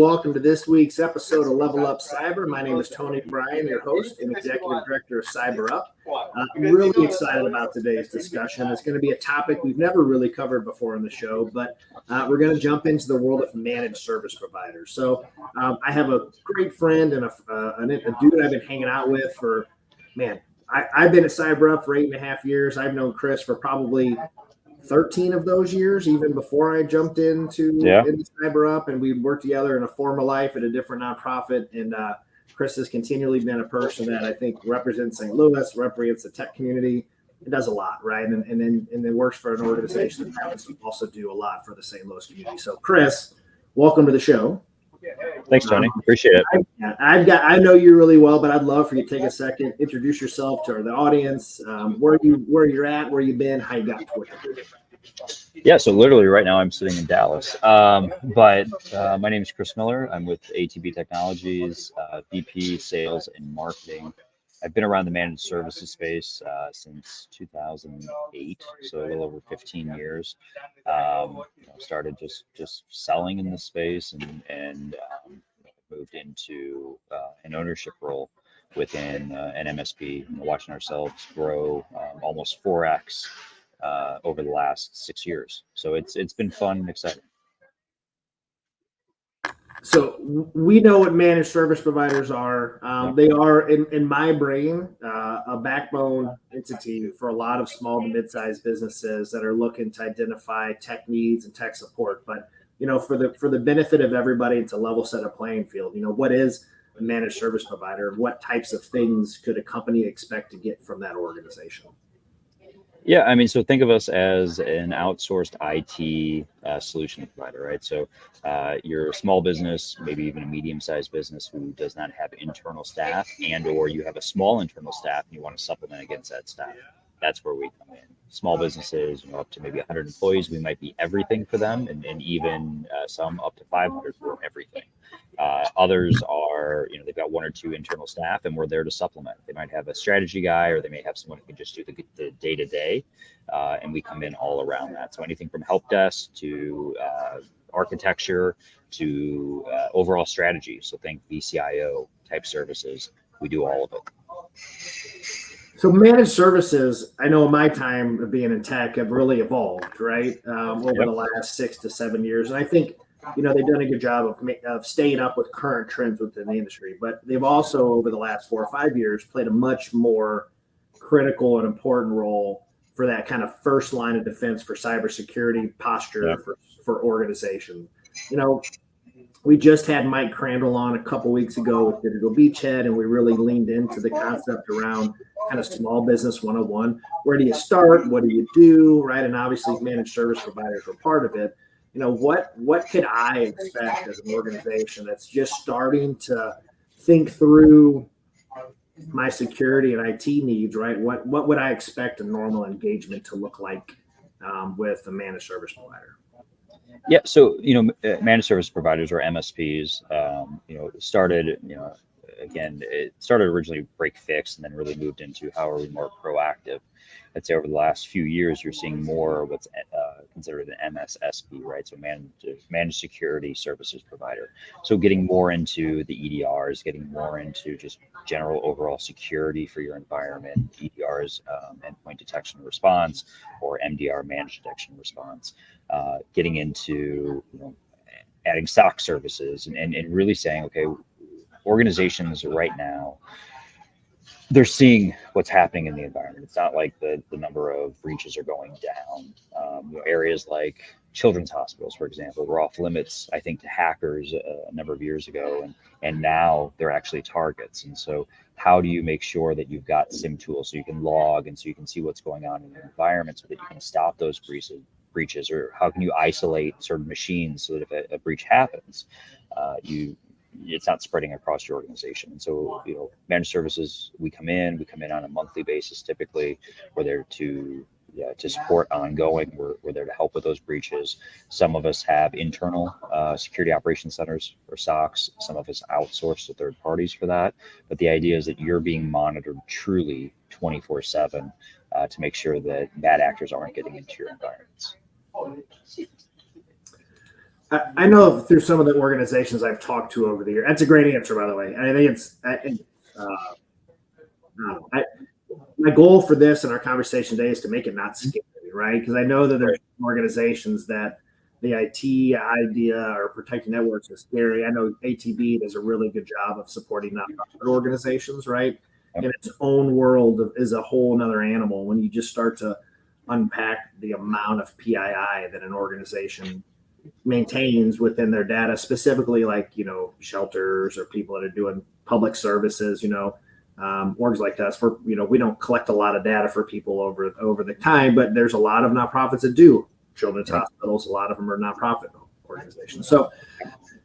welcome to this week's episode of Level Up Cyber. My name is Tony Bryan, your host and Executive Director of CyberUp. I'm really excited about today's discussion. It's going to be a topic we've never really covered before on the show, but we're going to jump into the world of managed service providers. So I have a great friend and a dude I've been hanging out with for, I've been at CyberUp for 8.5 years. I've known Chris for probably 13 of those years, even before I jumped into CyberUp, and we worked together in a former life at a different nonprofit. And Chris has continually been a person that I think represents St. Louis, represents the tech community. It does a lot, right? And then works for an organization that happens to also do a lot for the St. Louis community. So, Chris, welcome to the show. Thanks, Tony. Appreciate it. I know you really well, but I'd love for you to take a second, introduce yourself to the audience, where you're at, where you've been, how you got to where you're at. Yeah, so literally right now I'm sitting in Dallas. But my name is Chris Miller. I'm with ATB Technologies, VP Sales and Marketing. I've been around the managed services space since 2008, so a little over 15 years. Started just selling in the space and moved into an ownership role within an MSP, watching ourselves grow almost 4x over the last 6 years. So it's been fun and exciting. So we know what managed service providers are. They are, in my brain, a backbone entity for a lot of small to mid-sized businesses that are looking to identify tech needs and tech support. But for the benefit of everybody, it's a level set of playing field. What is a managed service provider? What types of things could a company expect to get from that organization? Yeah, I mean, so think of us as an outsourced IT solution provider, right? So you're a small business, maybe even a medium-sized business who does not have internal staff, or you have a small internal staff and you want to supplement against that staff. That's where we come in. Small businesses, up to maybe 100 employees, we might be everything for them, and even some up to 500 for everything. Others are, they've got 1 or 2 internal staff, and we're there to supplement. They might have a strategy guy, or they may have someone who can just do the day-to-day, and we come in all around that. So anything from help desk to architecture to overall strategy. So think VCIO type services. We do all of it. So managed services, I know in my time of being in tech, have really evolved, right, over the last 6 to 7 years. And I think, they've done a good job of staying up with current trends within the industry. But they've also, over the last 4 or 5 years, played a much more critical and important role for that kind of first line of defense for cybersecurity posture for organizations. We just had Mike Crandall on a couple weeks ago with Digital Beachhead, and we really leaned into the concept around kind of small business 101. Where do you start? What do you do? Right. And obviously managed service providers were part of it. What could I expect as an organization that's just starting to think through my security and IT needs, right? What would I expect a normal engagement to look like with a managed service provider? Yeah, so managed service providers, or MSPs, started, it started originally break fix and then really moved into how are we more proactive. I'd say over the last few years, you're seeing more what's considered an MSSP, right? So managed security services provider. So getting more into the EDRs, getting more into just general overall security for your environment, EDRs, endpoint detection and response, or MDR, managed detection and response. Getting into adding SOC services and really saying, okay, organizations right now, they're seeing what's happening in the environment. It's not like the number of breaches are going down. Areas like children's hospitals, for example, were off limits, I think, to hackers a number of years ago, and now they're actually targets. And so how do you make sure that you've got SIM tools so you can log and so you can see what's going on in the environment so that you can stop those breaches, or how can you isolate certain machines so that if a breach happens, it's not spreading across your organization. And so, managed services, we come in on a monthly basis. Typically, we're there to support ongoing. We're there to help with those breaches. Some of us have internal security operations centers or SOCs. Some of us outsource to third parties for that. But the idea is that you're being monitored truly 24/7 to make sure that bad actors aren't getting into your environments. I know through some of the organizations I've talked to over the year. That's a great answer, by the way. I think I, my goal for this and our conversation today is to make it not scary, right? Because I know that there's organizations that the IT idea or protecting networks is scary. I know ATB does a really good job of supporting nonprofit organizations, right? In its own world is a whole nother animal when you just start to unpack the amount of PII that an organization maintains within their data, specifically like, shelters or people that are doing public services, orgs like us, we don't collect a lot of data for people over the time, but there's a lot of nonprofits that do. Children's hospitals, a lot of them are nonprofit organizations. So,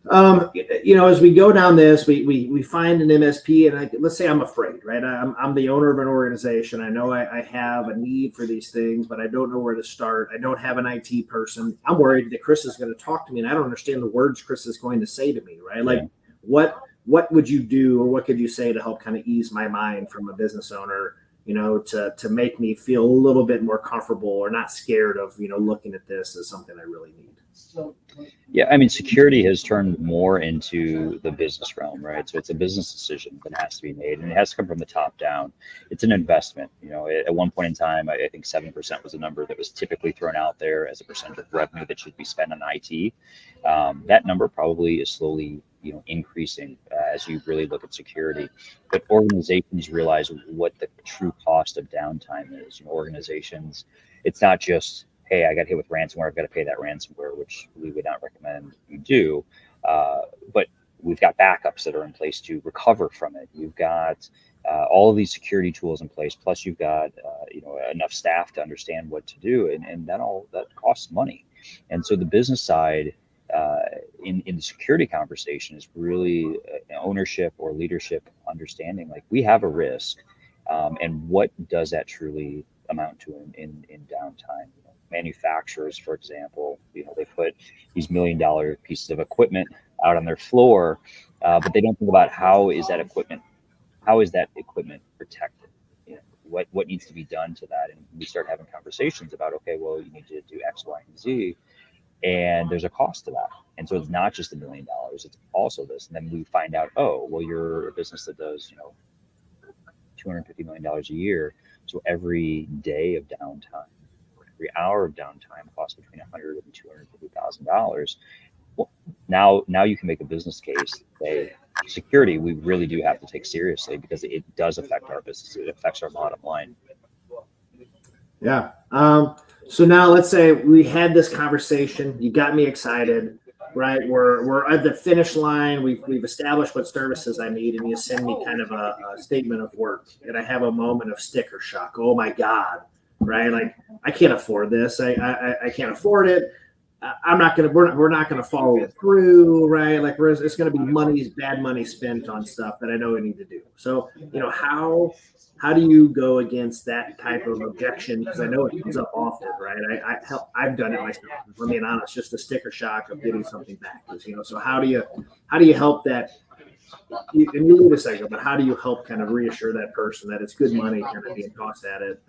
as we go down this, we find an MSP, and let's say I'm afraid, right? I'm the owner of an organization. I know I have a need for these things, but I don't know where to start. I don't have an IT person. I'm worried that Chris is going to talk to me, and I don't understand the words Chris is going to say to me, right? Like, what would you do, or what could you say to help kind of ease my mind from a business owner, to make me feel a little bit more comfortable or not scared of, looking at this as something I really need? Yeah, I mean, security has turned more into the business realm, right? So it's a business decision that has to be made, and it has to come from the top down. It's an investment. At one point in time, I think 7% was a number that was typically thrown out there as a percent of revenue that should be spent on IT. That number probably is slowly, increasing as you really look at security. But organizations realize what the true cost of downtime is. Organizations, it's not just, hey, I got hit with ransomware, I've got to pay that ransomware, which we would not recommend you do. But we've got backups that are in place to recover from it. You've got all of these security tools in place, plus you've got enough staff to understand what to do, and that costs money. And so the business side in the security conversation is really ownership or leadership understanding. Like, we have a risk, and what does that truly amount to in downtime? Manufacturers, for example, they put these $1 million pieces of equipment out on their floor, but they don't think about how is that equipment protected? What needs to be done to that? And we start having conversations about, okay, well, you need to do X, Y, and Z, and there's a cost to that. And so it's not just $1 million; it's also this. And then we find out, oh, well, you're a business that does, $250 million a year, so every day of downtime, every hour of downtime costs between $100,000 and $250,000. Well, now you can make a business case. Say, security, we really do have to take seriously because it does affect our business. It affects our bottom line. Yeah. So now let's say we had this conversation. You got me excited, right? We're at the finish line. We've established what services I need, and you send me kind of a statement of work, and I have a moment of sticker shock. Oh my God. Right? Like, I can't afford this. I can't afford it. We're not gonna follow it through, right? Like, it's gonna be bad money spent on stuff that I know I need to do. So, how do you go against that type of objection? Because I know it comes up often, right? I've done it myself. If I'm being honest, just the sticker shock of getting something back. So how do you help that? And you leave a second, but how do you help kind of reassure that person that it's good money kind of being tossed at it,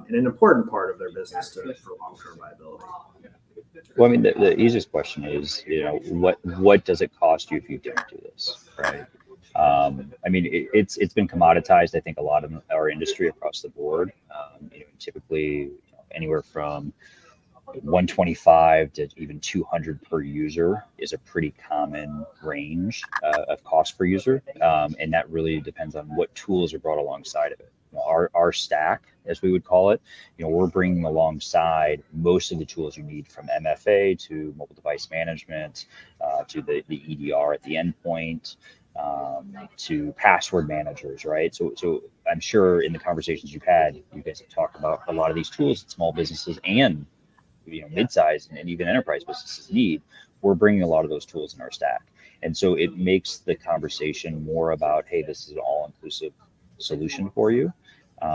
and an important part of their business for long-term viability? Well, I mean, the easiest question is, what does it cost you if you don't do this, right? I mean, it's been commoditized. I think a lot of our industry across the board, typically anywhere from 125 to even 200 per user is a pretty common range of cost per user, and that really depends on what tools are brought alongside of it. Our stack, as we would call it, we're bringing alongside most of the tools you need, from MFA to mobile device management, to the EDR at the endpoint, to password managers, right? So I'm sure in the conversations you've had, you guys have talked about a lot of these tools that small businesses and mid-sized and even enterprise businesses need. We're bringing a lot of those tools in our stack, and so it makes the conversation more about, hey, this is an all-inclusive solution for you.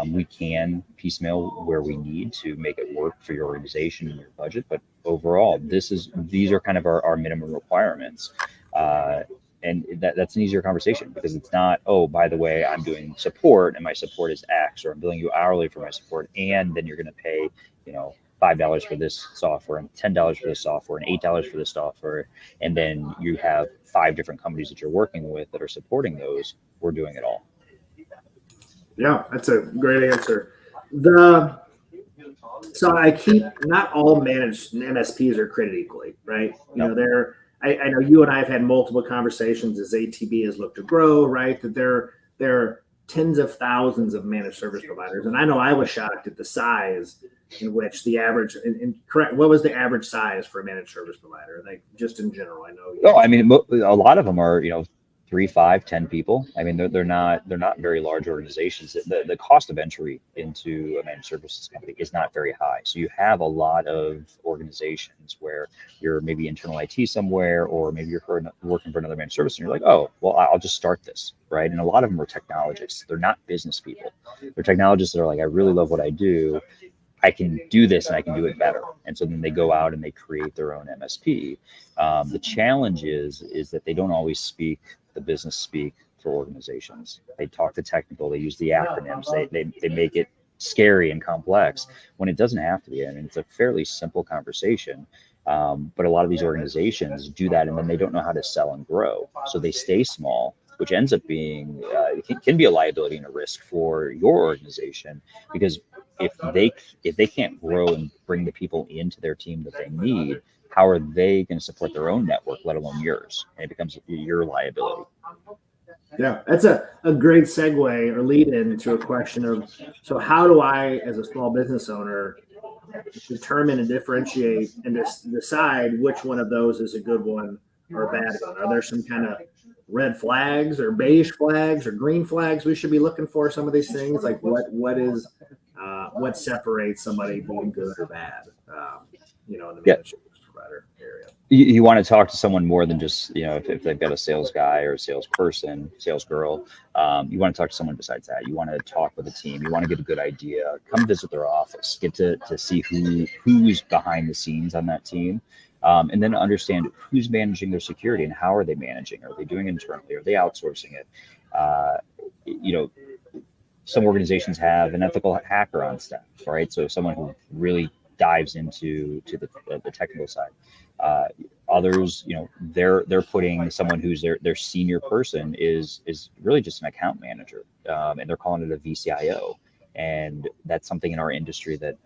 We can piecemeal where we need to make it work for your organization and your budget, but overall, these are kind of our minimum requirements. And that's an easier conversation, because it's not, oh, by the way, I'm doing support and my support is X, or I'm billing you hourly for my support, and then you're going to pay, $5 for this software and $10 for this software and $8 for this software, and then you have 5 different companies that you're working with that are supporting those. We're doing it all. Yeah, that's a great answer. So not all managed MSPs are created equally, right? You know, I know you and I have had multiple conversations as ATB has looked to grow, right? That there are tens of thousands of managed service providers. And I know I was shocked at the size in which the average, correct, what was the average size for a managed service provider? Like just in general, I know. Oh, I mean, a lot of them are, 3, 5, 10 people. I mean, they're not very large organizations. The cost of entry into a managed services company is not very high. So you have a lot of organizations where you're maybe internal IT somewhere, or maybe you're working for another managed service, and you're like, oh, well, I'll just start this, right? And a lot of them are technologists. They're not business people. They're technologists that are like, I really love what I do. I can do this and I can do it better. And so then they go out and they create their own MSP. The challenge is that they don't always speak the business speak for organizations. They talk the technical, they use the acronyms, they make it scary and complex when it doesn't have to be. I mean, it's a fairly simple conversation. But a lot of these organizations do that and then they don't know how to sell and grow. So they stay small, which ends up being, can be a liability and a risk for your organization, because if they can't grow and bring the people into their team that they need, how are they going to support their own network, let alone yours? And it becomes your liability. Yeah, that's a great segue or lead into a question of, so how do I, as a small business owner, determine and differentiate and decide which one of those is a good one or a bad one? Are there some kind of red flags or beige flags or green flags we should be looking for? Some of these things, like what separates somebody being good or bad, in the managed service provider area? You want to talk to someone more than just, if they've got a sales guy or a salesperson, sales girl, you want to talk to someone besides that. You want to talk with a team. You want to get a good idea. Come visit their office. Get to see who's behind the scenes on that team. And then understand who's managing their security and how are they managing. Are they doing it internally? Are they outsourcing it? Some organizations have an ethical hacker on staff, right? So someone who really dives into the technical side. Others, they're putting someone who's their senior person is really just an account manager, and they're calling it a VCIO. And that's something in our industry that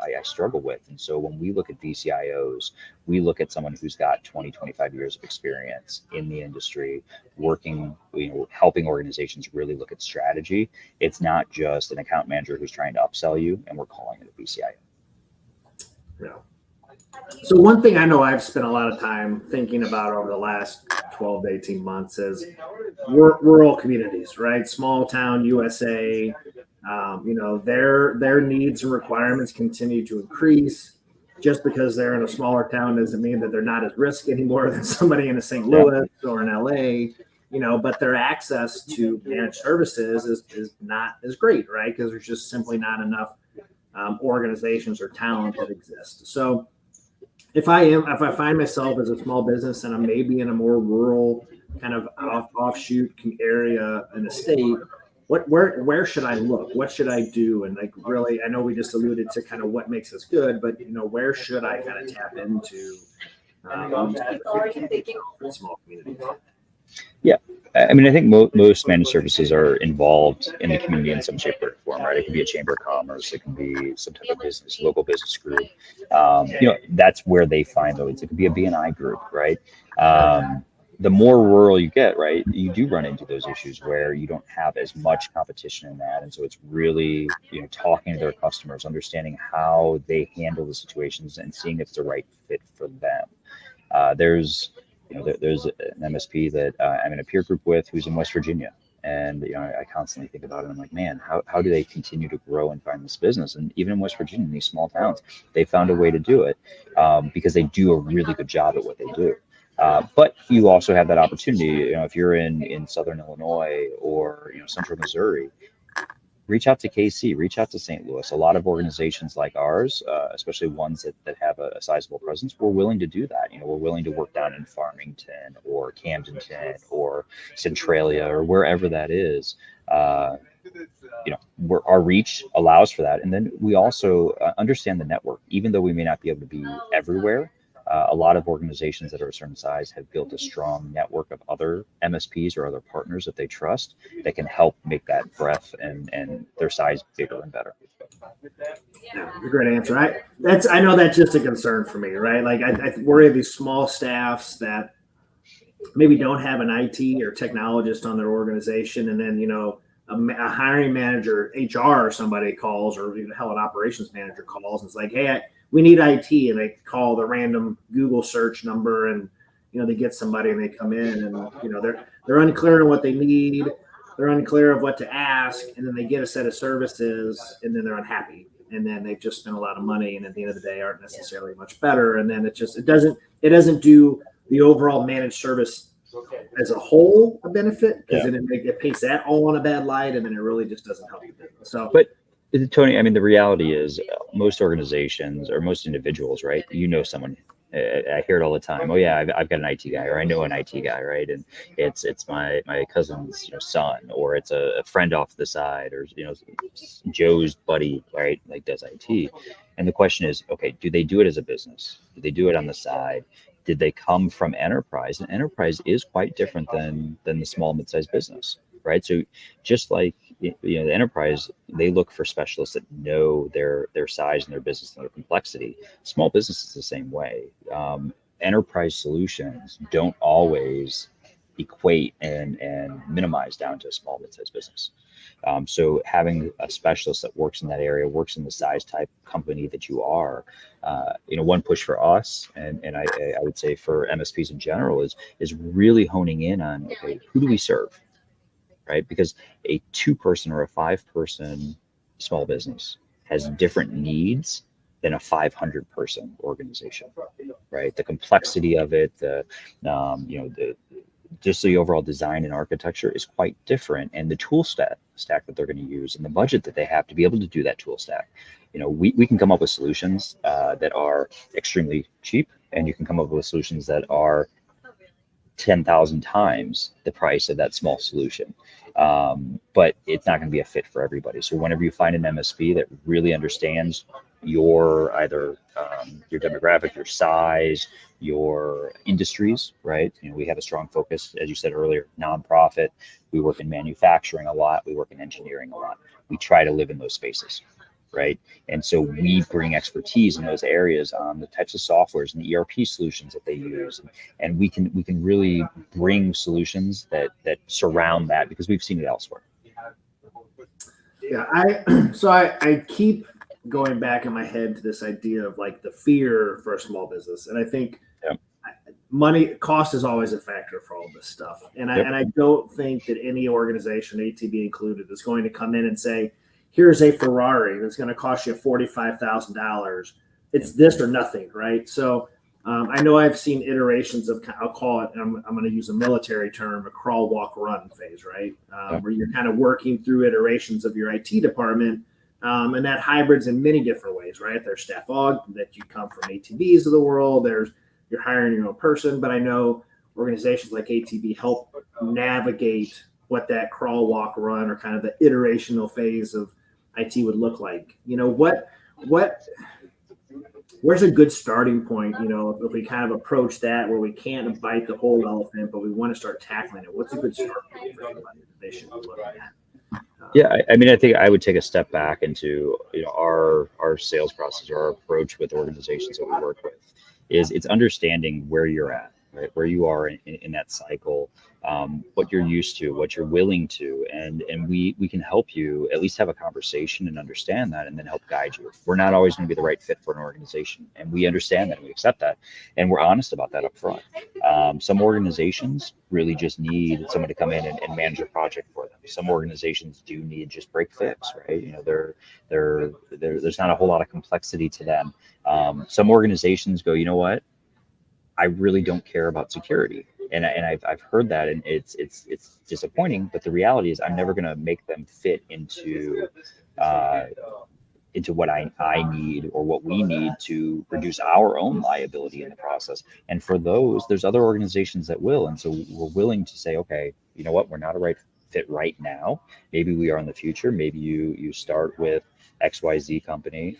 I struggle with. And so when we look at VCIOs, we look at someone who's got 20, 25 years of experience in the industry, working, helping organizations really look at strategy. It's not just an account manager who's trying to upsell you, and we're calling it a VCIO. Yeah. So one thing I know I've spent a lot of time thinking about over the last 12 to 18 months is rural communities, right? Small town USA. Their needs and requirements continue to increase. Just because they're in a smaller town doesn't mean that they're not as risky anymore than somebody in a St. Louis or in LA, but their access to managed services is not as great, right? Because there's just simply not enough organizations or talent that exist. So if I find myself as a small business and I'm maybe in a more rural kind of offshoot area in a state, where should I look? What should I do? And really, I know we just alluded to kind of what makes us good, but where should I kind of tap into small communities? Yeah. I mean, I think most managed services are involved in the community in some shape or form, right? It could be a chamber of commerce, it can be some type of business, local business group. That's where they find those. It could be a BNI group, right? The more rural you get, right, you do run into those issues where you don't have as much competition in that. And so it's really, talking to their customers, understanding how they handle the situations and seeing if it's the right fit for them. There's an MSP that I'm in a peer group with who's in West Virginia. And, I constantly think about it. I'm like, man, how do they continue to grow and find this business? And even in West Virginia, in these small towns, they found a way to do it because they do a really good job at what they do. But you also have that opportunity, if you're in Southern Illinois or, Central Missouri, reach out to KC, reach out to St. Louis. A lot of organizations like ours, especially ones that have a sizable presence, we're willing to do that. We're willing to work down in Farmington or Camdenton or Centralia or wherever that is. our reach allows for that. And then we also understand the network, even though we may not be able to be everywhere. A lot of organizations that are a certain size have built a strong network of other MSPs or other partners that they trust that can help make that breadth and their size bigger and better. Yeah, a great answer. I know that's just a concern for me, right? Like I worry of these small staffs that maybe don't have an IT or technologist on their organization, and then a hiring manager, HR, or somebody calls, or even an operations manager calls, and it's like, hey, we need IT, and they call the random Google search number, and they get somebody, and they come in, and they're unclear on what they need, they're unclear of what to ask, and then they get a set of services, and then they're unhappy, and then they've just spent a lot of money, and at the end of the day, aren't necessarily much better, and then it doesn't do the overall managed service as a whole a benefit, because then it paints that all in a bad light, and then it really just doesn't help the business. So, but Tony, I mean, the reality is most organizations or most individuals, right? Someone. I hear it all the time. Oh yeah, I've got an IT guy, or I know an IT guy, right? And it's my cousin's son, or it's a friend off the side, or Joe's buddy, right? Like does IT. And the question is, okay, do they do it as a business? Do they do it on the side? Did they come from enterprise? And enterprise is quite different than the small mid-sized business, right? So just like the enterprise, they look for specialists that know their size and their business and their complexity. Small business is the same way. Enterprise solutions don't always equate and minimize down to a small mid-sized business. So having a specialist that works in that area, works in the size type company that you are, one push for us, and I would say for MSPs in general, is really honing in on, okay, who do we serve, right? Because a 2-person or a 5-person small business has different needs than a 500-person organization, right? The complexity of it, just the overall design and architecture is quite different, and the tool stack that they're going to use and the budget that they have to be able to do that tool stack. We can come up with solutions that are extremely cheap, and you can come up with solutions that are 10,000 times the price of that small solution. But it's not going to be a fit for everybody. So whenever you find an MSP that really understands your your demographic, your size, your industries, right? We have a strong focus, as you said earlier, nonprofit. We work in manufacturing a lot. We work in engineering a lot. We try to live in those spaces, right? And so we bring expertise in those areas on the types of softwares and the ERP solutions that they use, and we can really bring solutions that surround that, because we've seen it elsewhere. Yeah, I keep going back in my head to this idea of like the fear for a small business, and I think cost is always a factor for all this stuff, and I don't think that any organization, ATB included, is going to come in and say, here's a Ferrari that's going to cost you $45,000. It's this or nothing, right? So I know I've seen iterations of, I'll call it, I'm going to use a military term, a crawl, walk, run phase, right? Where you're kind of working through iterations of your IT department, and that hybrids in many different ways, right? There's staff aug that you come from ATBs of the world. You're hiring your own person, but I know organizations like ATB help navigate what that crawl, walk, run, or kind of the iterational phase of IT would look like. Where's a good starting point? If we kind of approach that where we can't bite the whole elephant, but we want to start tackling it. What's a good start point for everybody that they should be looking at? Yeah, I mean, I think I would take a step back into our sales process, or our approach with organizations that we work with, is it's understanding where you're at, right? Where you are in that cycle, what you're used to, what you're willing to, and we can help you at least have a conversation and understand that, and then help guide you. We're not always going to be the right fit for an organization, and we understand that, and we accept that, and we're honest about that up front. Some organizations really just need someone to come in and manage a project for them. Some organizations do need just break fix, right? There's not a whole lot of complexity to them. Some organizations go, you know what? I really don't care about security, and I've heard that, and it's disappointing. But the reality is, I'm never going to make them fit into what I need or what we need to reduce our own liability in the process. And for those, there's other organizations that will, and so we're willing to say, okay, you know what, we're not a right fit right now. Maybe we are in the future. Maybe you start with XYZ company.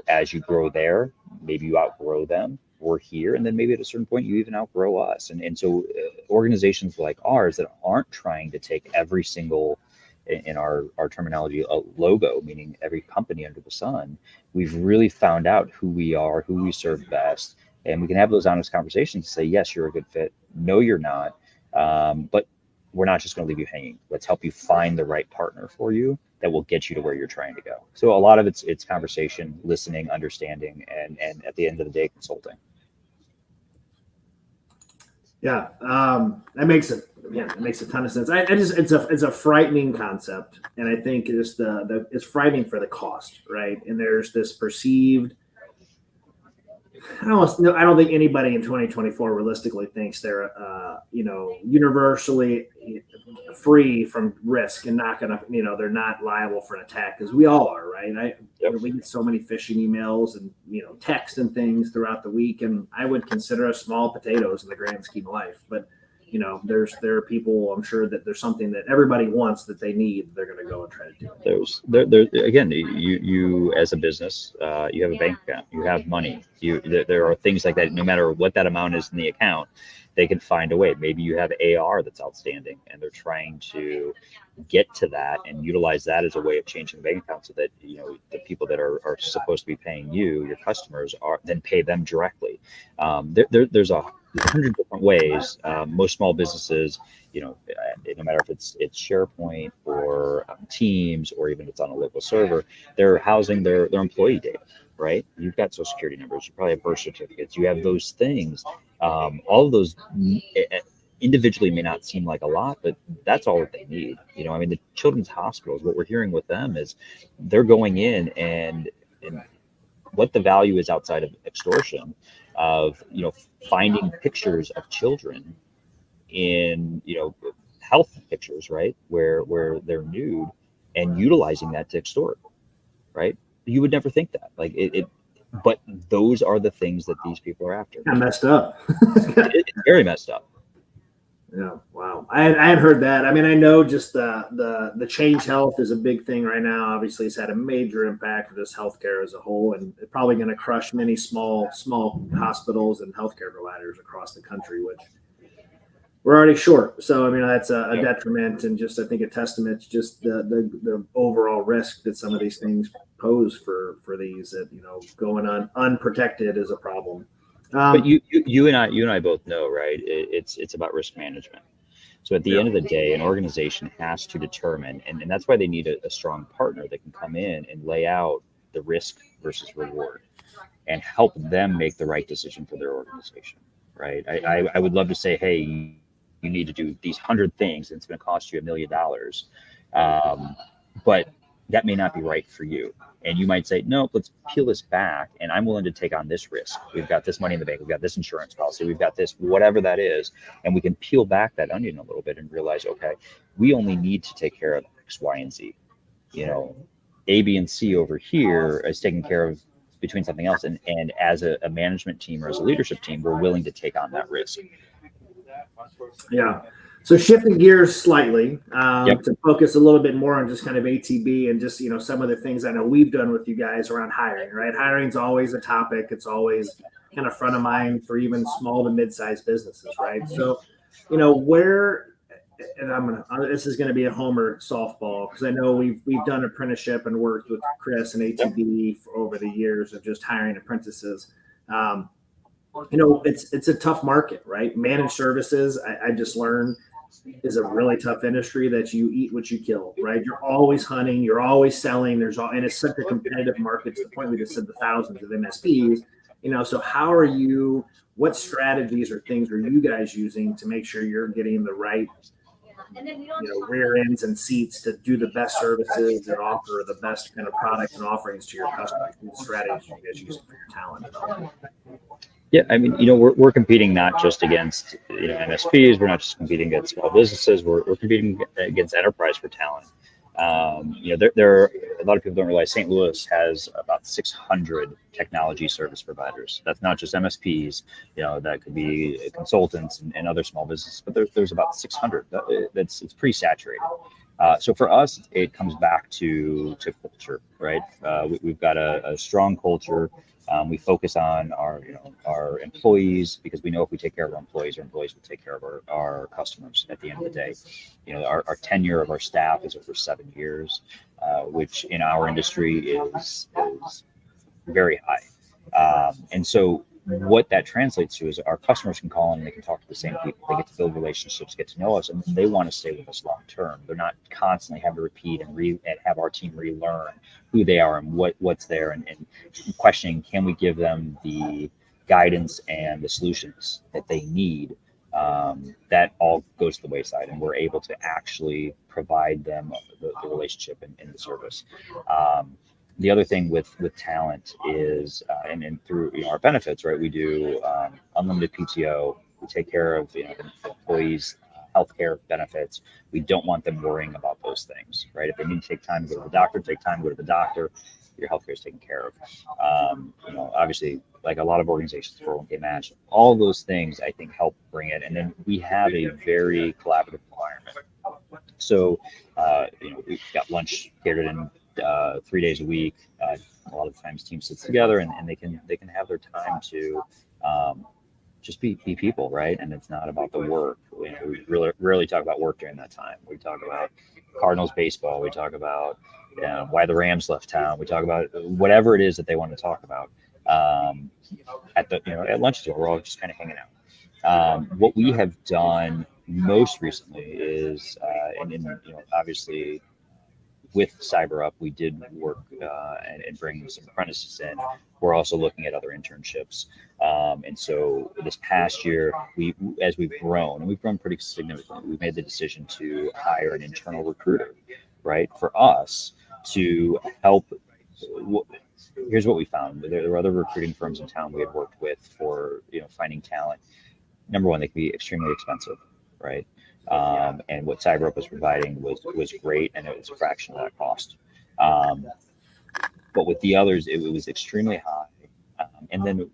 As you grow there, maybe you outgrow them. We're here, and then maybe at a certain point you even outgrow us. And so organizations like ours that aren't trying to take every single, in our terminology, a logo, meaning every company under the sun, we've really found out who we are, who we serve best, and we can have those honest conversations and say, yes, you're a good fit. No, you're not. But we're not just going to leave you hanging. Let's help you find the right partner for you that will get you to where you're trying to go. So a lot of it's conversation, listening, understanding, and at the end of the day, consulting. Yeah, that makes a ton of sense. It's a frightening concept, and I think it's frightening for the cost, right? And there's this perceived. I don't think anybody in 2024 realistically thinks they're universally free from risk and not gonna, they're not liable for an attack, because we all are, right? We get so many phishing emails and text and things throughout the week, and I would consider us small potatoes in the grand scheme of life. But there are people, I'm sure, that there's something that everybody wants that they need. They're going to go and try to do it. There again, you as a business, you have a bank account, you have money. There are things like that. No matter what that amount is in the account, they can find a way. Maybe you have AR that's outstanding, and they're trying to get to that and utilize that as a way of changing the bank account, so that the people that are supposed to be paying you, your customers, are then pay them directly. There's 100 different ways. Most small businesses, no matter if it's SharePoint or Teams, or even if it's on a local server, they're housing their employee data, right? You've got social security numbers, you probably have birth certificates, you have those things. All of those individually may not seem like a lot, but that's all that they need. The children's hospitals, what we're hearing with them is they're going in and what the value is outside of extortion, of finding pictures of children in health pictures, right, where they're nude, and utilizing that to extort, right? You would never think that, but those are the things that these people are after. Messed up. It's very messed up. Yeah. Wow. I had heard that. I know just the Change Health is a big thing right now. Obviously, it's had a major impact on just healthcare as a whole, and it's probably going to crush many small hospitals and healthcare providers across the country, which we're already short. So, that's a detriment, and just, I think, a testament to just the overall risk that some of these things pose for these, that, going on unprotected is a problem. But you and I both know, right? It's about risk management. So at the end of the day, an organization has to determine, and that's why they need a strong partner that can come in and lay out the risk versus reward and help them make the right decision for their organization, right? I would love to say, hey, you need to do these 100 things, and it's going to cost you $1 million. But that may not be right for you. And you might say, no, let's peel this back, and I'm willing to take on this risk. We've got this money in the bank. We've got this insurance policy. We've got this, whatever that is. And we can peel back that onion a little bit and realize, okay, we only need to take care of X, Y, and Z. A, B, and C over here is taken care of between something else. And as a management team or as a leadership team, we're willing to take on that risk. Yeah. So shifting gears slightly to focus a little bit more on just kind of ATB and just, some of the things I know we've done with you guys around hiring, right? Hiring is always a topic. It's always kind of front of mind for even small to mid-sized businesses, right? So, where, and this is going to be a homer softball, because I know we've done apprenticeship and worked with Chris and ATB for over the years of just hiring apprentices. It's a tough market, right? Managed services, I just learned, is a really tough industry that you eat what you kill, right? You're always hunting, you're always selling. And it's such a competitive market to the point we just said the thousands of MSPs. So what strategies or things are you guys using to make sure you're getting the right, rear ends and seats to do the best services and offer the best kind of products and offerings to your customers? What strategies you guys using for your talent? Yeah, we're competing not just against MSPs. We're not just competing against small businesses. We're competing against enterprise for talent. There are a lot of people don't realize St. Louis has about 600 technology service providers. That's not just MSPs, that could be consultants and other small businesses, but there's about 600. It's pretty saturated. So for us, it comes back to culture, right? We've got a strong culture. We focus on our employees, because we know if we take care of our employees will take care of our customers at the end of the day. Our tenure of our staff is over 7 years, which in our industry is very high. And so what that translates to is our customers can call in and they can talk to the same people. They get to build relationships, get to know us, and they want to stay with us long term. They're not constantly having to repeat and have our team relearn who they are and what's there, and questioning, can we give them the guidance and the solutions that they need. That all goes to the wayside, and we're able to actually provide them the relationship and the service. The other thing with talent is, and through our benefits, right? We do unlimited PTO. We take care of the employees' healthcare benefits. We don't want them worrying about those things, right? If they need to take time to go to the doctor, take time to go to the doctor. Your healthcare is taken care of. Obviously, like a lot of organizations, 401k match, all of those things I think help bring it. And then we have a very collaborative environment. So, we've got lunch catered in 3 days a week. A lot of times teams sit together and they can have their time to just be people, right? And it's not about the work. We really rarely talk about work during that time. We talk about Cardinals baseball. We talk about why the Rams left town. We talk about whatever it is that they want to talk about. At lunch table, we're all just kind of hanging out. What we have done most recently is, obviously, with CyberUp, we did work and bring some apprentices in. We're also looking at other internships. And so this past year, as we've grown, and we've grown pretty significantly, we made the decision to hire an internal recruiter, right? For us to help. Here's what we found. There were other recruiting firms in town we had worked with for finding talent. Number one, they can be extremely expensive, right? And what CyberUp was providing was great, and it was a fraction of that cost. But with the others, it was extremely high. And then,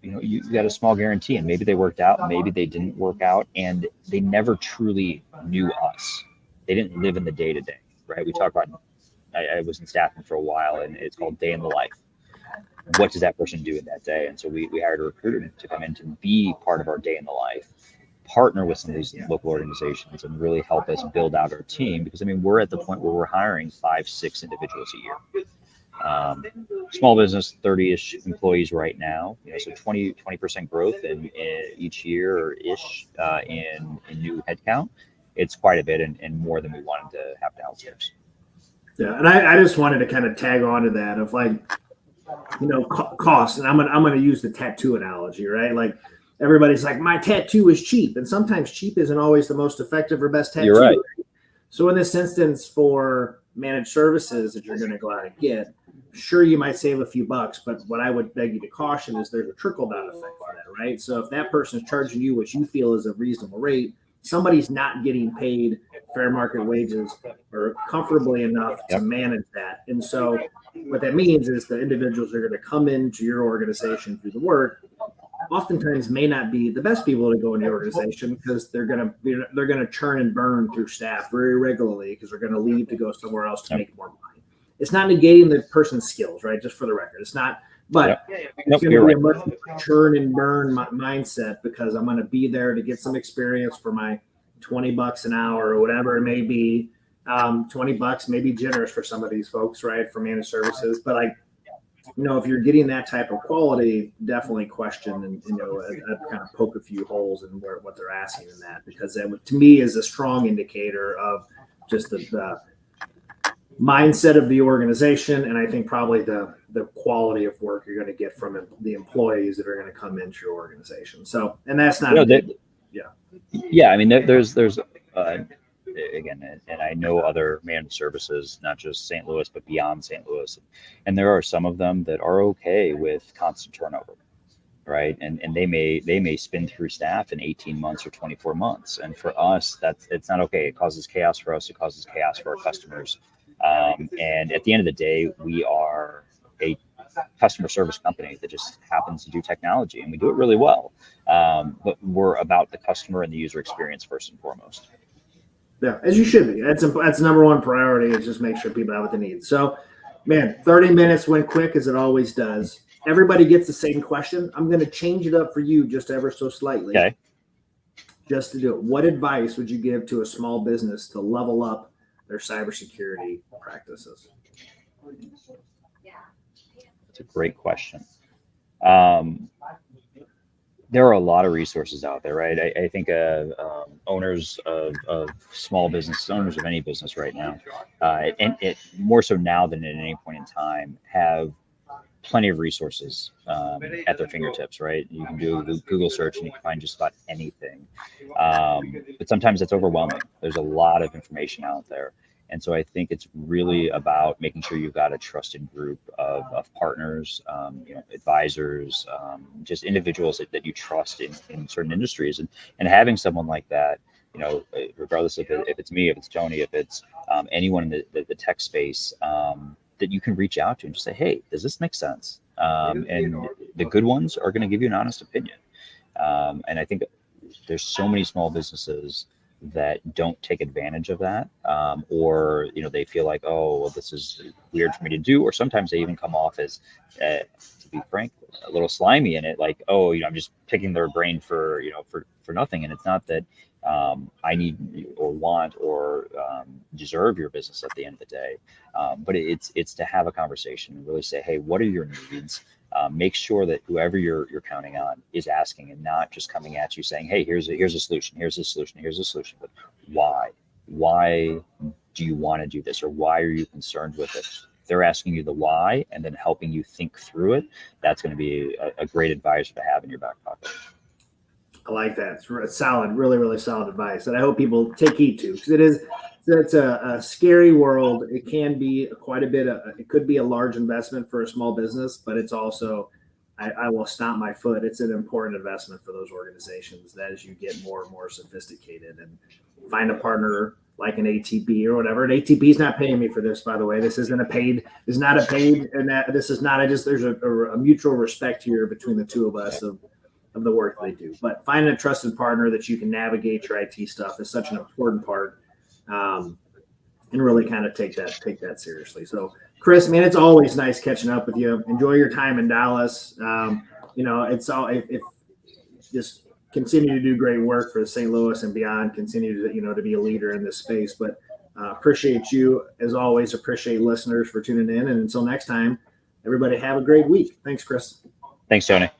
you got a small guarantee, and maybe they worked out, maybe they didn't work out, and they never truly knew us. They didn't live in the day-to-day, right? We talk about, I was in staffing for a while, and it's called day in the life. What does that person do in that day? And so we hired a recruiter to come in to be part of our day in the life, partner with some of these local organizations, and really help us build out our team. Because we're at the point where we're hiring 5-6 individuals a year. Small business, 30-ish employees right now. So 20% growth in each year or ish in new headcount. It's quite a bit, and more than we wanted to have to outsource. Yeah, and I just wanted to kind of tag on to that of cost, and I'm gonna use the tattoo analogy, right? Like, everybody's like, my tattoo is cheap, and sometimes cheap isn't always the most effective or best tattoo. You're right. So in this instance, for managed services that you're going to go out and get, sure, you might save a few bucks, but what I would beg you to caution is there's a trickle down effect for that, right? So if that person's charging you what you feel is a reasonable rate, somebody's not getting paid fair market wages or comfortably enough to manage that. And so what that means is the individuals are going to come into your organization through the work, oftentimes may not be the best people to go in the organization, because they're going to churn and burn through staff very regularly, because they're going to leave to go somewhere else to make more money. It's not negating the person's skills, right? Just for the record, it's not. But it's going to be a much churn and burn mindset, because I'm going to be there to get some experience for my $20 an hour or whatever it may be. $20 may be generous for some of these folks, right, for managed services. But if you're getting that type of quality, definitely question and I'd kind of poke a few holes in what they're asking in that, because that, to me, is a strong indicator of just the mindset of the organization, and I think probably the quality of work you're going to get from the employees that are going to come into your organization. So, and that's not there's again, and I know other managed services, not just St. Louis, but beyond St. Louis. And there are some of them that are okay with constant turnover, right? And they may spin through staff in 18 months or 24 months. And for us, it's not okay. It causes chaos for us. It causes chaos for our customers. And at the end of the day, we are a customer service company that just happens to do technology, and we do it really well. But we're about the customer and the user experience first and foremost. Yeah, as you should be. That's number one priority, is just make sure people have what they need. So, man, 30 minutes went quick, as it always does. Everybody gets the same question. I'm going to change it up for you just ever so slightly. Okay. Just to do it. What advice would you give to a small business to level up their cybersecurity practices? That's a great question. There are a lot of resources out there, right? I think owners of small business, owners of any business right now, and it more so now than at any point in time, have plenty of resources at their fingertips, right? You can do a Google search and you can find just about anything. But sometimes it's overwhelming. There's a lot of information out there. And so I think it's really about making sure you've got a trusted group of partners, advisors, just individuals that you trust in certain industries, and having someone like that, regardless if it's me, if it's Tony, if it's anyone in the tech space, that you can reach out to and just say, hey, does this make sense? And the good ones are going to give you an honest opinion. And I think there's so many small businesses that don't take advantage of that, or they feel like, oh, well, this is weird for me to do, or sometimes they even come off as, to be frank, a little slimy in it, like, oh, I'm just picking their brain for nothing. And it's not that I need or want or deserve your business at the end of the day, but it's to have a conversation and really say, hey, what are your needs? Make sure that whoever you're counting on is asking, and not just coming at you saying, hey, here's a solution, here's a solution, here's a solution. But why do you want to do this, or why are you concerned with it? They're asking you the why and then helping you think through it. That's going to be a great advisor to have in your back pocket. I like that. It's solid, really, really solid advice. And I hope people take heed to, because it's a scary world. It can be quite a bit. It could be a large investment for a small business, but it's also, I will stomp my foot, it's an important investment for those organizations that as you get more and more sophisticated and find a partner like an ATB or whatever. And ATB is not paying me for this, by the way. This isn't a paid, and that this is not, there's a mutual respect here between the two of us of the work they do. But finding a trusted partner that you can navigate your IT stuff is such an important part, and really kind of take that seriously. So, Chris, man, it's always nice catching up with you. Enjoy your time in Dallas. It's all if just continue to do great work for St. Louis and beyond. Continue to to be a leader in this space. But appreciate you as always. Appreciate listeners for tuning in. And until next time, everybody have a great week. Thanks, Chris. Thanks, Tony.